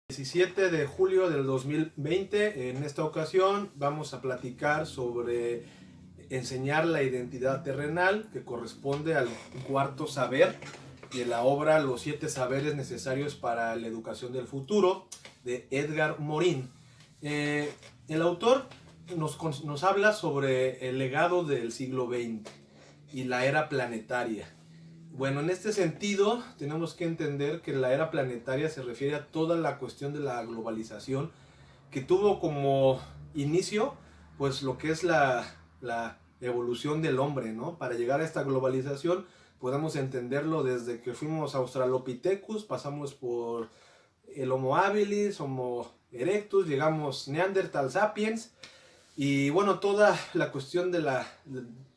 17 de julio del 2020. En esta ocasión vamos a platicar sobre enseñar la identidad terrenal, que corresponde al cuarto saber de la obra Los 7 saberes necesarios para la educación del futuro, de Edgar Morin. El autor nos habla sobre el legado del siglo XX y la era planetaria. Bueno, en este sentido tenemos que entender que la era planetaria se refiere a toda la cuestión de la globalización, que tuvo como inicio pues lo que es la evolución del hombre, ¿no? Para llegar a esta globalización podemos entenderlo desde que fuimos Australopithecus, pasamos por el Homo habilis, Homo erectus, llegamos Neanderthal sapiens, y bueno, toda la cuestión de la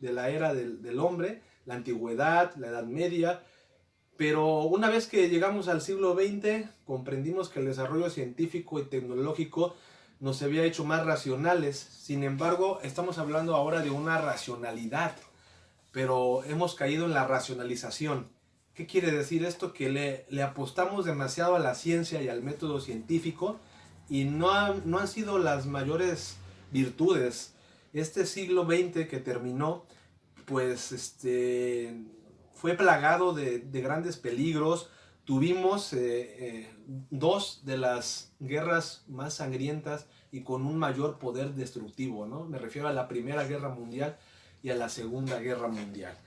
era del hombre, la antigüedad, la Edad Media. Pero una vez que llegamos al siglo XX, comprendimos que el desarrollo científico y tecnológico nos había hecho más racionales. Sin embargo, estamos hablando ahora de una racionalidad, pero hemos caído en la racionalización. ¿Qué quiere decir esto? Que le apostamos demasiado a la ciencia y al método científico, y no han sido las mayores virtudes. Este siglo XX que terminó, pues fue plagado de grandes peligros. Tuvimos dos de las guerras más sangrientas y con un mayor poder destructivo, ¿no? Me refiero a la Primera Guerra Mundial y a la Segunda Guerra Mundial.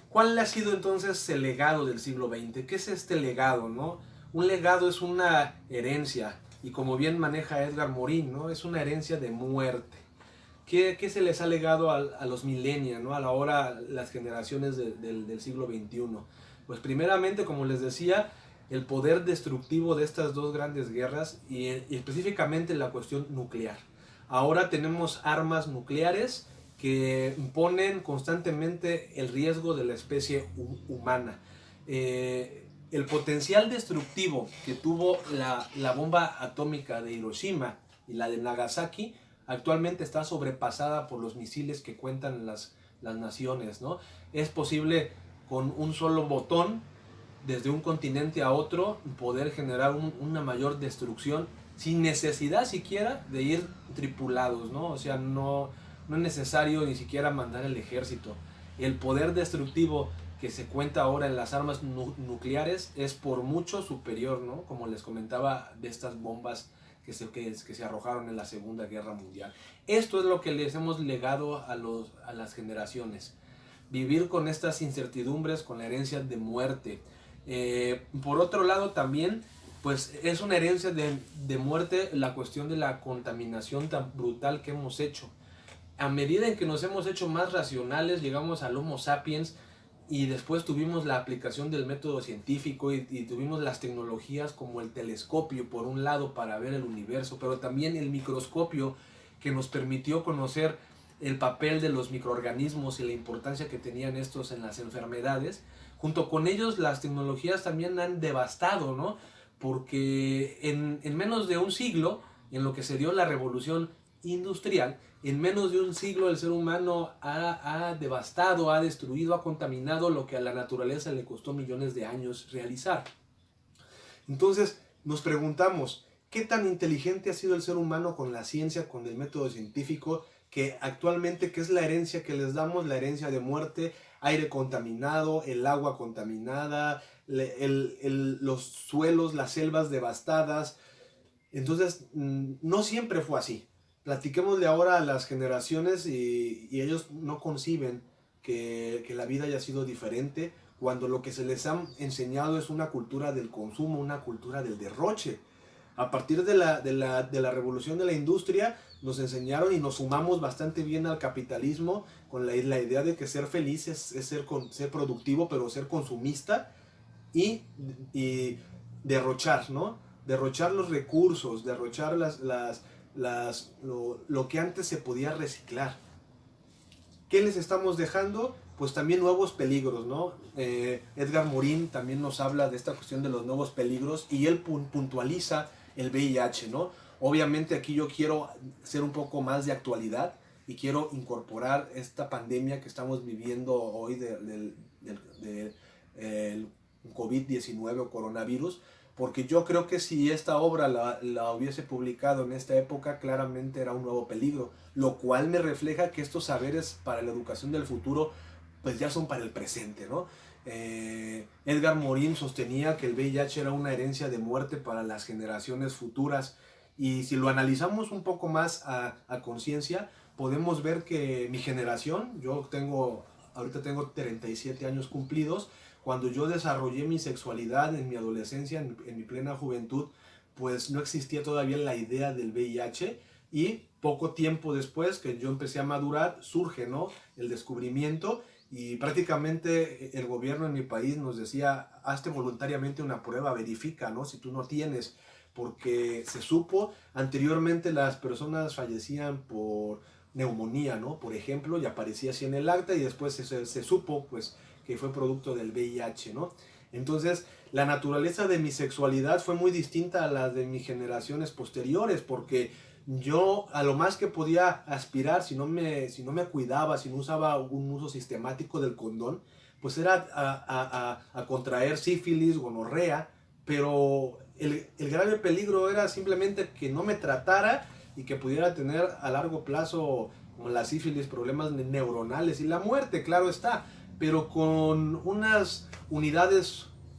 ¿Cuál ha sido entonces el legado del siglo XX? ¿Qué es este legado, no? Un legado es una herencia, y como bien maneja Edgar Morin, ¿no? Es una herencia de muerte. ¿Qué se les ha legado a los millennials, ¿no? A la hora, las generaciones del siglo XXI? Pues primeramente, como les decía, el poder destructivo de estas dos grandes guerras, y específicamente la cuestión nuclear. Ahora tenemos armas nucleares que ponen constantemente el riesgo de la especie humana. El potencial destructivo que tuvo la bomba atómica de Hiroshima y la de Nagasaki actualmente está sobrepasada por los misiles que cuentan las naciones, ¿no? Es posible con un solo botón, desde un continente a otro, poder generar una mayor destrucción sin necesidad siquiera de ir tripulados, ¿no? O sea, no es necesario ni siquiera mandar el ejército. El poder destructivo que se cuenta ahora en las armas nucleares es por mucho superior, ¿no? Como les comentaba, de estas bombas que se arrojaron en la Segunda Guerra Mundial. Esto es lo que les hemos legado a las generaciones. Vivir con estas incertidumbres, con la herencia de muerte. Por otro lado también, pues es una herencia de muerte la cuestión de la contaminación tan brutal que hemos hecho. A medida en que nos hemos hecho más racionales, llegamos al Homo sapiens, y después tuvimos la aplicación del método científico y tuvimos las tecnologías como el telescopio, por un lado, para ver el universo, pero también el microscopio, que nos permitió conocer el papel de los microorganismos y la importancia que tenían estos en las enfermedades. Junto con ellos, las tecnologías también han devastado, ¿no? Porque en menos de un siglo, en lo que se dio la revolución industrial, en menos de un siglo el ser humano ha devastado, ha destruido, ha contaminado lo que a la naturaleza le costó millones de años realizar. Entonces nos preguntamos, ¿qué tan inteligente ha sido el ser humano con la ciencia, con el método científico, que actualmente, qué es la herencia que les damos? La herencia de muerte, aire contaminado, el agua contaminada, los suelos, las selvas devastadas. Entonces, no siempre fue así. Platiquémosle ahora a las generaciones, y ellos no conciben que la vida haya sido diferente, cuando lo que se les ha enseñado es una cultura del consumo, una cultura del derroche. A partir de la revolución de la industria, nos enseñaron y nos sumamos bastante bien al capitalismo, con la idea de que ser feliz es ser productivo, pero ser consumista y derrochar, ¿no? Derrochar los recursos, derrochar lo que antes se podía reciclar. ¿Qué les estamos dejando? Pues también nuevos peligros, ¿no? Edgar Morin también nos habla de esta cuestión de los nuevos peligros, y él puntualiza el VIH, ¿no? Obviamente aquí yo quiero ser un poco más de actualidad y quiero incorporar esta pandemia que estamos viviendo hoy del COVID-19 o coronavirus, porque yo creo que si esta obra la hubiese publicado en esta época, claramente era un nuevo peligro, lo cual me refleja que estos saberes para la educación del futuro pues ya son para el presente, ¿no? Edgar Morin sostenía que el VIH era una herencia de muerte para las generaciones futuras, y si lo analizamos un poco más a conciencia, podemos ver que mi generación, ahorita tengo 37 años cumplidos. Cuando yo desarrollé mi sexualidad en mi adolescencia, en mi plena juventud, pues no existía todavía la idea del VIH, y poco tiempo después que yo empecé a madurar, surge, ¿no?, el descubrimiento, y prácticamente el gobierno en mi país nos decía: hazte voluntariamente una prueba, verifica, ¿no?, si tú no tienes, porque se supo anteriormente las personas fallecían por neumonía, ¿no?, por ejemplo, y aparecía así en el acta, y después se supo pues que fue producto del VIH, ¿no? Entonces, la naturaleza de mi sexualidad fue muy distinta a la de mis generaciones posteriores, porque yo a lo más que podía aspirar, si no me cuidaba, si no usaba un uso sistemático del condón, pues era a contraer sífilis, gonorrea, pero el grave peligro era simplemente que no me tratara y que pudiera tener a largo plazo, como la sífilis, problemas neuronales y la muerte, claro está, pero con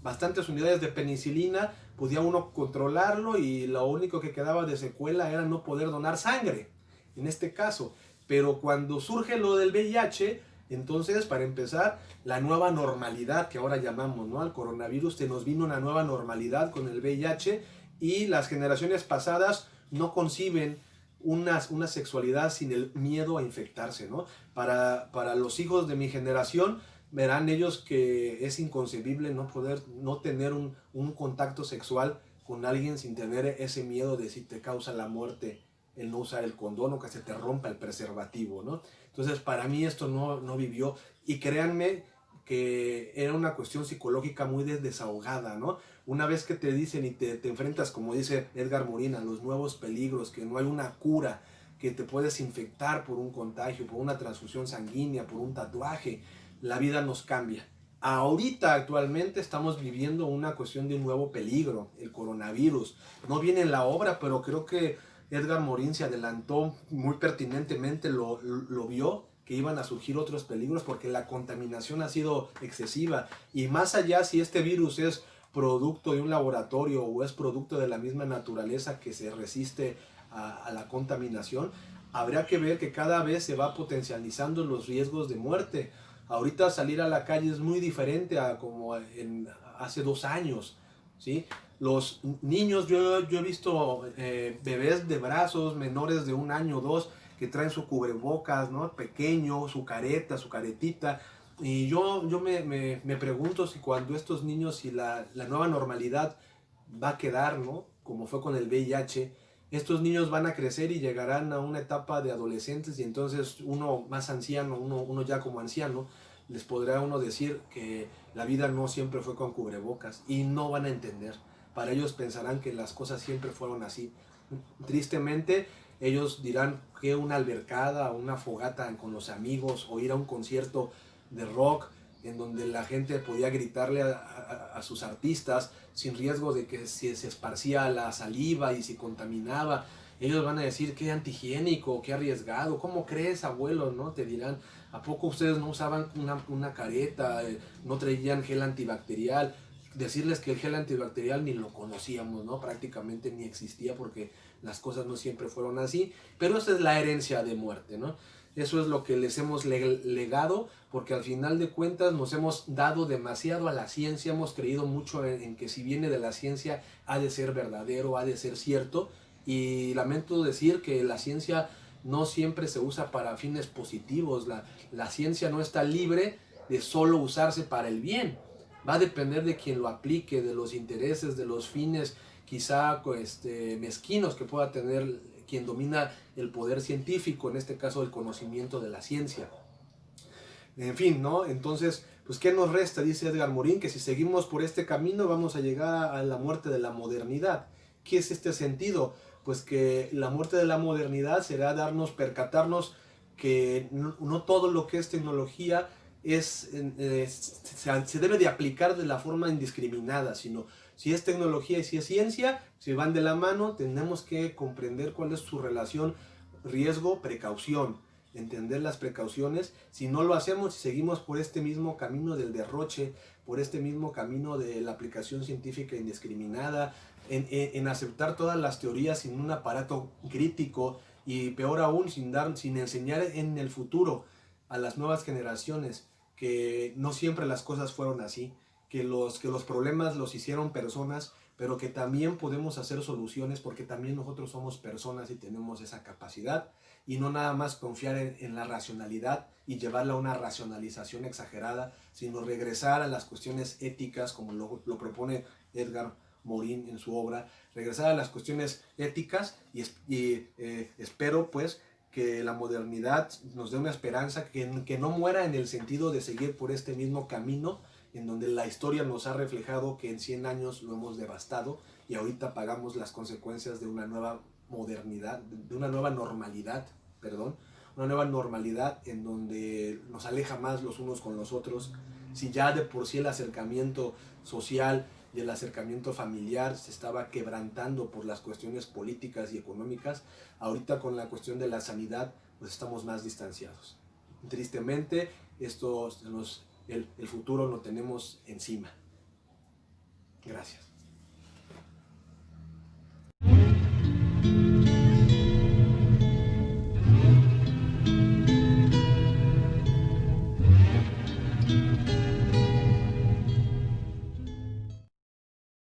bastantes unidades de penicilina, podía uno controlarlo, y lo único que quedaba de secuela era no poder donar sangre, en este caso. Pero cuando surge lo del VIH, entonces, para empezar, la nueva normalidad que ahora llamamos, ¿no?, al coronavirus, se nos vino una nueva normalidad con el VIH, y las generaciones pasadas no conciben una sexualidad sin el miedo a infectarse, ¿no? Para los hijos de mi generación, verán ellos que es inconcebible no tener un contacto sexual con alguien sin tener ese miedo de si te causa la muerte el no usar el condón, o que se te rompa el preservativo, ¿no? Entonces, para mí esto no vivió, y créanme que era una cuestión psicológica muy desahogada, ¿no? Una vez que te dicen y te enfrentas, como dice Edgar Morin, a los nuevos peligros, que no hay una cura, que te puedes infectar por un contagio, por una transfusión sanguínea, por un tatuaje, la vida nos cambia. Ahorita, actualmente, estamos viviendo una cuestión de un nuevo peligro, el coronavirus. No viene en la obra, pero creo que Edgar Morin se adelantó muy pertinentemente, lo vio, que iban a surgir otros peligros porque la contaminación ha sido excesiva. Y más allá, si este virus es producto de un laboratorio o es producto de la misma naturaleza que se resiste a la contaminación, habría que ver que cada vez se va potencializando los riesgos de muerte. Ahorita salir a la calle es muy diferente a como hace 2 años, ¿sí? Los niños, yo he visto bebés de brazos menores de 1 año o 2 que traen su cubrebocas, ¿no?, pequeño, su careta, su caretita. Y yo me pregunto si cuando estos niños, si la nueva normalidad va a quedar, ¿no?, como fue con el VIH, estos niños van a crecer y llegarán a una etapa de adolescentes, y entonces uno más anciano, uno ya como anciano, les podrá uno decir que la vida no siempre fue con cubrebocas, y no van a entender. Para ellos pensarán que las cosas siempre fueron así. Tristemente, ellos dirán que una albercada, una fogata con los amigos, o ir a un concierto de rock en donde la gente podía gritarle a sus artistas sin riesgo de que se esparcía la saliva y se contaminaba. Ellos van a decir: qué antihigiénico, qué arriesgado, ¿cómo crees, abuelo?, ¿no? Te dirán: ¿a poco ustedes no usaban una careta, no traían gel antibacterial? Decirles que el gel antibacterial ni lo conocíamos, ¿no? Prácticamente ni existía, porque las cosas no siempre fueron así. Pero esa es la herencia de muerte, ¿no? Eso es lo que les hemos legado, porque al final de cuentas nos hemos dado demasiado a la ciencia, hemos creído mucho en que si viene de la ciencia ha de ser verdadero, ha de ser cierto, y lamento decir que la ciencia no siempre se usa para fines positivos. La ciencia no está libre de solo usarse para el bien. Va a depender de quien lo aplique, de los intereses, de los fines quizá mezquinos que pueda tener quien domina el poder científico, en este caso el conocimiento de la ciencia. En fin, ¿no? Entonces, pues ¿qué nos resta? Dice Edgar Morin, que si seguimos por este camino vamos a llegar a la muerte de la modernidad. ¿Qué es este sentido? pues que la muerte de la modernidad será percatarnos que no todo lo que es tecnología se debe de aplicar de la forma indiscriminada, sino si es tecnología y si es ciencia, si van de la mano, tenemos que comprender cuál es su relación riesgo-precaución, entender las precauciones. Si no lo hacemos, si seguimos por este mismo camino del derroche, por este mismo camino de la aplicación científica indiscriminada, en aceptar todas las teorías sin un aparato crítico y peor aún sin enseñar en el futuro a las nuevas generaciones que no siempre las cosas fueron así, que los problemas los hicieron personas, pero que también podemos hacer soluciones porque también nosotros somos personas y tenemos esa capacidad, y no nada más confiar en la racionalidad y llevarla a una racionalización exagerada, sino regresar a las cuestiones éticas como lo propone Edgar Morin en su obra, regresar a las cuestiones éticas y espero pues que la modernidad nos dé una esperanza que no muera en el sentido de seguir por este mismo camino en donde la historia nos ha reflejado que en 100 años lo hemos devastado y ahorita pagamos las consecuencias de una nueva modernidad, de una nueva normalidad, perdón, una nueva normalidad en donde nos aleja más los unos con los otros. Si ya de por sí el acercamiento social y el acercamiento familiar se estaba quebrantando por las cuestiones políticas y económicas, ahorita con la cuestión de la sanidad pues estamos más distanciados. Tristemente el futuro lo tenemos encima. Gracias.